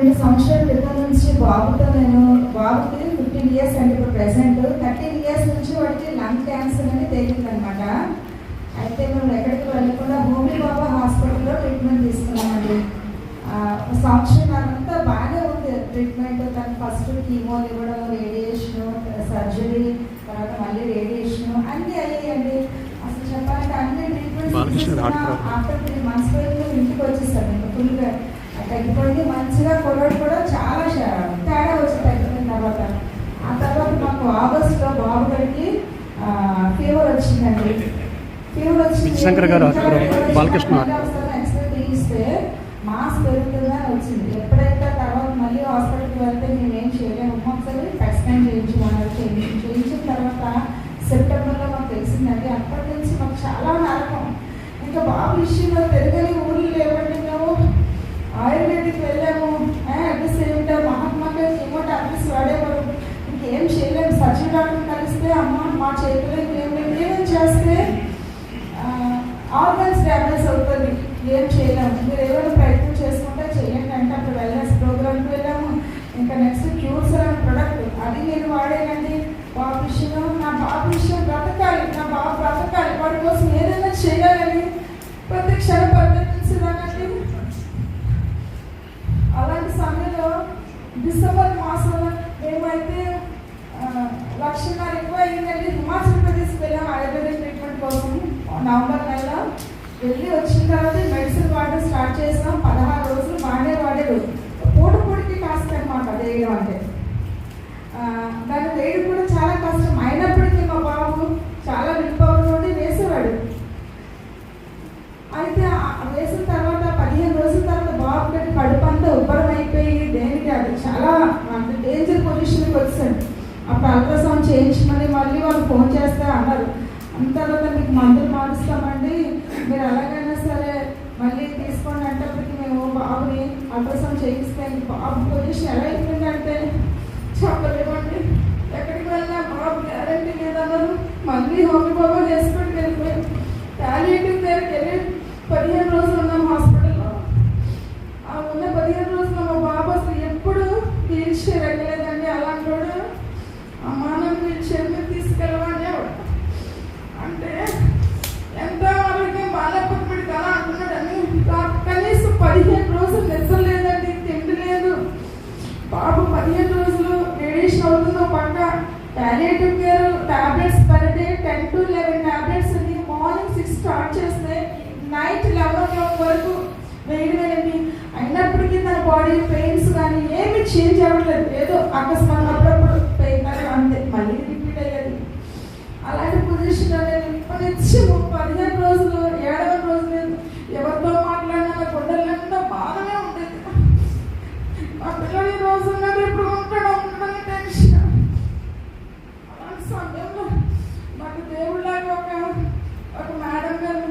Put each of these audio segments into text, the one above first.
2 సంవత్సరాల క్రితం నుంచి బాబుకి 15 ఇయర్స్ అండి. ఇప్పుడు ప్రెసెంట్ 13 ఇయర్స్ నుంచి వాడికి లంగ్ క్యాన్సర్ అని తేలిందనమాట. అయితే మేము ఎక్కడికి వెళ్ళకుండా హోమీ బాబా హాస్పిటల్లో ట్రీట్మెంట్ తీసుకున్నామండి. సంవత్సరం అంతా బాగానే ఉంది ట్రీట్మెంట్. తను ఫస్ట్ కీమో ఇవ్వడం, రేడియేషన్, సర్జరీ, తర్వాత మళ్ళీ రేడియేషన్ అన్నీ అయ్యాయండి. అసలు చెప్పాలంటే అన్ని ట్రీట్మెంట్స్ ఆఫ్టర్ 3 months ఇంటికి వచ్చేసాను. ఇంకా ఫుల్గా తగ్గిపోయింది. మంచిగా కొరడు కూడా చాలా తేడా వచ్చి తగ్గిపోయిన తర్వాత ఆ తర్వాత మాకు ఆగస్టులో బాబు గారికి ఫీవర్ వచ్చిందండి. ఫీవర్ వచ్చింది. ఎక్స్పెక్ట్ చేస్తే మాస్ పెరుగుతుందని వచ్చింది. ఎప్పుడైతే తర్వాత మళ్ళీ హాస్పిటల్కి వెళ్తే మేమేం చేయలేము. ఒకసారి స్కాన్ చేయించుకున్నారు. చేయించిన తర్వాత సెప్టెంబర్లో మాకు తెలిసిందండి. అప్పటి నుంచి మాకు చాలా నరకం. ఇంకా బాబు విషయంలో పెరగని ఊళ్ళు లేవండి. మేము ఆయుర్వేదిక్ వెళ్ళాము. అట్ ద సేమ్ టైం మహాత్మాకి కీమో టాబ్లెట్స్ వాడేవారు. ఇంకేం చేయలేము. సర్జరీ డాక్టర్ కలిస్తే అమ్మ మా చేతిలో ఏమేమి చేస్తే ఆర్గన్స్ డ్యామేజ్ అవుతుంది, ఏం చేయలేము, మీరు ఏమైనా ప్రయత్నం చేసుకుంటే చేయండి అంటే అప్పుడు వెల్నెస్ ప్రోగ్రామ్కి వెళ్ళాము. ఇంకా నెక్స్ట్ క్యూర్స్ అనే ప్రొడక్ట్ అది నేను వాడేనండి. బాబు విషయంలో నా బాబు విషయం బ్రతకాలి, నా బాబు బ్రతకాలి, వాడి కోసం ఏదైనా చేయాలని ప్రతి క్షణ పరిగణించదానండి. అలాంటి సమయంలో డిసెంబర్ మాసంలో మేమైతే 1,00,000 ఎక్కువ అయిందండి. హిమాచల్ ప్రదేశ్ వెళ్ళాం ఆయుర్వేదిక్ ట్రీట్మెంట్ కోసం. నవంబర్ నెలలో వెళ్ళి వచ్చిన తర్వాత మెడిసిన్ వాడడం స్టార్ట్ చేసాం. 16 రోజులు బాగానే వాడాడు. పూటపూడికి కాస్త అనమాట వేయడం అంటే. దాన్ని వేయడం కూడా చాలా కష్టం. అయినప్పటికీ మా బాబు చాలా విల్పవర్ తోటి వేసేవాడు. అయితే వేసిన తర్వాత 15 రోజుల తర్వాత బాబు గట్టి కడుపు అంతా ఉబ్బరం అయిపోయి దేనికి అది చాలా అంటే డేంజర్ పొజిషన్కి వచ్చాడు. అప్పుడు అల్ట్రాసౌండ్ చేయించమని మళ్ళీ వాళ్ళు ఫోన్ చేస్తే అన్నారు. అంత తర్వాత మీకు మందులు మారుస్తామండి, మీరు ఎలాగైనా సరే మళ్ళీ తీసుకోండి అంటప్పటికి మేము బాబుని అల్ట్రాసౌండ్ చేయిస్తే బాబు పొజిషన్ ఎలా అయిపోయిందంటే చెప్పలేమండి. ఎక్కడికి వెళ్ళినా బాబు గ్యారంటీ లేదన్నారు. మళ్ళీ హోమీ బాబా వేసుకొని వెళ్ళిపోయాం. ప్యాలియేటివ్ దగ్గరికి వెళ్ళి 15 రోజులు ఉన్నాం హాస్పిటల్లో. ఆ ఉన్న 15 రోజులు మా బాబు అసలు ఎప్పుడు వీల్ చైర్ ఎక్కలేదండి. అలాంటి వాడు అమ్మానం వీల్ చైర్ మీద తీసుకెళ్ళమని అంటే ఎంత ఆరోగ్యం బాగాలేకపోతే కదా అంటున్నాడని కనీసం 15 రోజులు నిద్ర లేదండి, తిండి లేదు. బాబు 15 రోజులు రేడియేషన్ అవుతుందో పక్క palliative care tablets per day 10 to 11 tablets అండి. మార్నింగ్ 6 స్టార్ట్ చేస్తే నైట్ 11 వరకు వేయడమేనండి. అయినప్పటికీ తన బాడీ పెయిన్స్ కానీ ఏమి చేంజ్ అవ్వట్లేదు. ఏదో అకస్మాత్ అప్పుడప్పుడు పెయిన్ అంతే, మళ్ళీ రిపీట్ అయ్యేది. అలాంటి పొజిషన్ అనేది నిత్యము 15 రోజులు 7వ రోజు ఎవరితో మాట్లాడినా నా గుండెలంతా బాధనే ఉండేది. మా పిల్లలు ఈ రోజు ఉన్నారు, ఇప్పుడు ఉంటాడని టెన్షన్. అలాంటి సమయంలో నాకు దేవుళ్ళగా ఒక మేడం గారు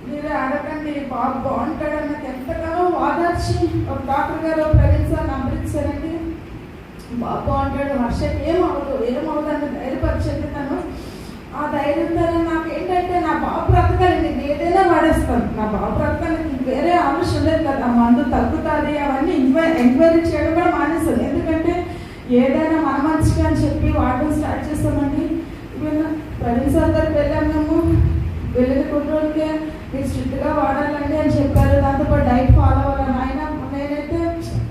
మీరు అడగండి బాబు బాగుంటాడని నాకు ఎంతగానో వాదార్చి ఒక డాక్టర్ గారు ప్రవీణ్ సార్ నంబర్ ఇచ్చారండి. బాబు బాగుంటాడు, వర్షకి ఏమవుతుంది అని ధైర్యపరిచింది తను. ఆ ధైర్యంతో నాకు ఏంటంటే నా బాబు బ్రతకాలి, నేను ఏదైనా వాడేస్తాను, నా బాబు బ్రతకాలి, వేరే ఆలోచన లేదు కదా. మందు తగ్గుతుంది అవన్నీ ఎంక్వైరీ చేయడం కూడా మానేస్తాను. ఎందుకంటే ఏదైనా మన మంచిగా అని చెప్పి వాడడం స్టార్ట్ చేస్తామండి. ప్రవీణ్ సార్ దగ్గరికి వెళ్ళాము. మేము వెళ్ళిన కొన్ని రోజులకే మీరు స్ట్రిక్ట్గా వాడాలండి అని చెప్పారు. దాంతోపాటు డైట్ ఫాలో అవ్వాలని ఆయన నేనైతే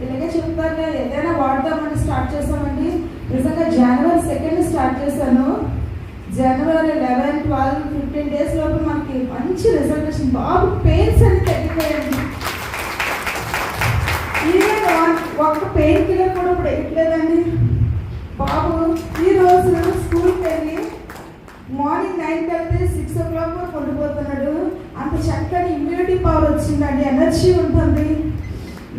ఇలాగే చెప్తాను ఏదైనా వాడదామని స్టార్ట్ చేస్తామండి. నిజంగా January 2nd స్టార్ట్ చేశాను. January 11, 12, 15 days లోపు మనకి మంచి రిజల్ట్ వచ్చింది. బాబు పెయిన్స్ అని తగ్గిపోయింది. ఈవెన్ ఒక్క పెయిన్ కిల్లర్ కూడా ఇప్పుడు వేయట్లేదండి. బాబు ఈరోజు స్కూల్కి వెళ్ళి మార్నింగ్ 9కి వెళ్తే 6 o'clock వరకు ఉండిపోతున్నాడు. అంత చక్కని ఇమ్యూనిటీ పవర్ వచ్చిందండి, ఎనర్జీ ఉంటుంది.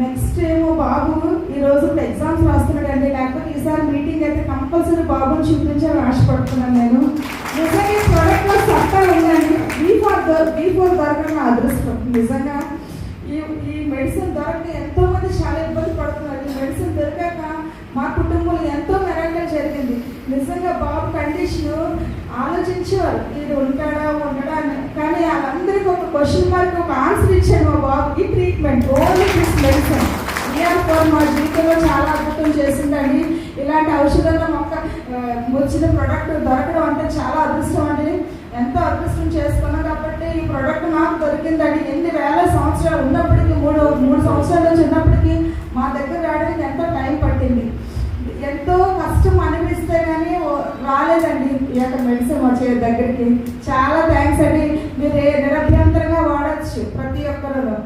నెక్స్ట్ ఏమో బాబు ఈరోజు ఇప్పుడు ఎగ్జామ్స్ రాస్తున్నాడండి. లేకపోతే ఈసారి మీటింగ్ అయితే కంపల్సరీ బాబుని చూపించాలని ఆశపడుతున్నాను నేను. నిజంగా ఈ ప్రోడక్ట్లో సత్తా ఉందండి. బీ4 దొరకడం నా అదృష్టం. నిజంగా ఈ మెడిసిన్ దొరక ఎంతోమంది చాలా ఇబ్బంది పడుతున్నారు. ఈ మెడిసిన్ దొరికాక మా కుటుంబంలో ఎంతో మెరాకిల్ జరిగింది. నిజంగా బాబు కండిషన్ ఆలోచించేవారు ఇది ఉంటాడా ఉండడా అని. కానీ వాళ్ళందరికీ ఒక క్వశ్చన్ మార్క్, ఒక ఆన్సర్ ఇచ్చాడు మా బాబుకి. Treatment only this medicine. ER4 మా జీవితంలో చాలా అద్భుతం చేసిందండి. ఇలాంటి ఔషధంలో మొక్క వచ్చిన ప్రోడక్ట్ దొరకడం అంటే చాలా అదృష్టం అండి. ఎంతో అదృష్టం చేసుకున్నాం కాబట్టి ఈ ప్రోడక్ట్ నాకు దొరికిందండి. ఎన్ని వేల సంవత్సరాలు ఉన్నప్పటికీ మూడు సంవత్సరాల నుంచి ఉన్నప్పటికీ మా దగ్గర రావడానికి ఎంతో టైం పట్టింది. ఎంతో కష్టం అనిపిస్తే కానీ రాలేదండి ఈ యొక్క మెడిసిన్ వచ్చే దగ్గరికి. చాలా థ్యాంక్స్ అండి. మీరు నిరభ్యంతరంగా వాడచ్చు ప్రతి ఒక్కరు.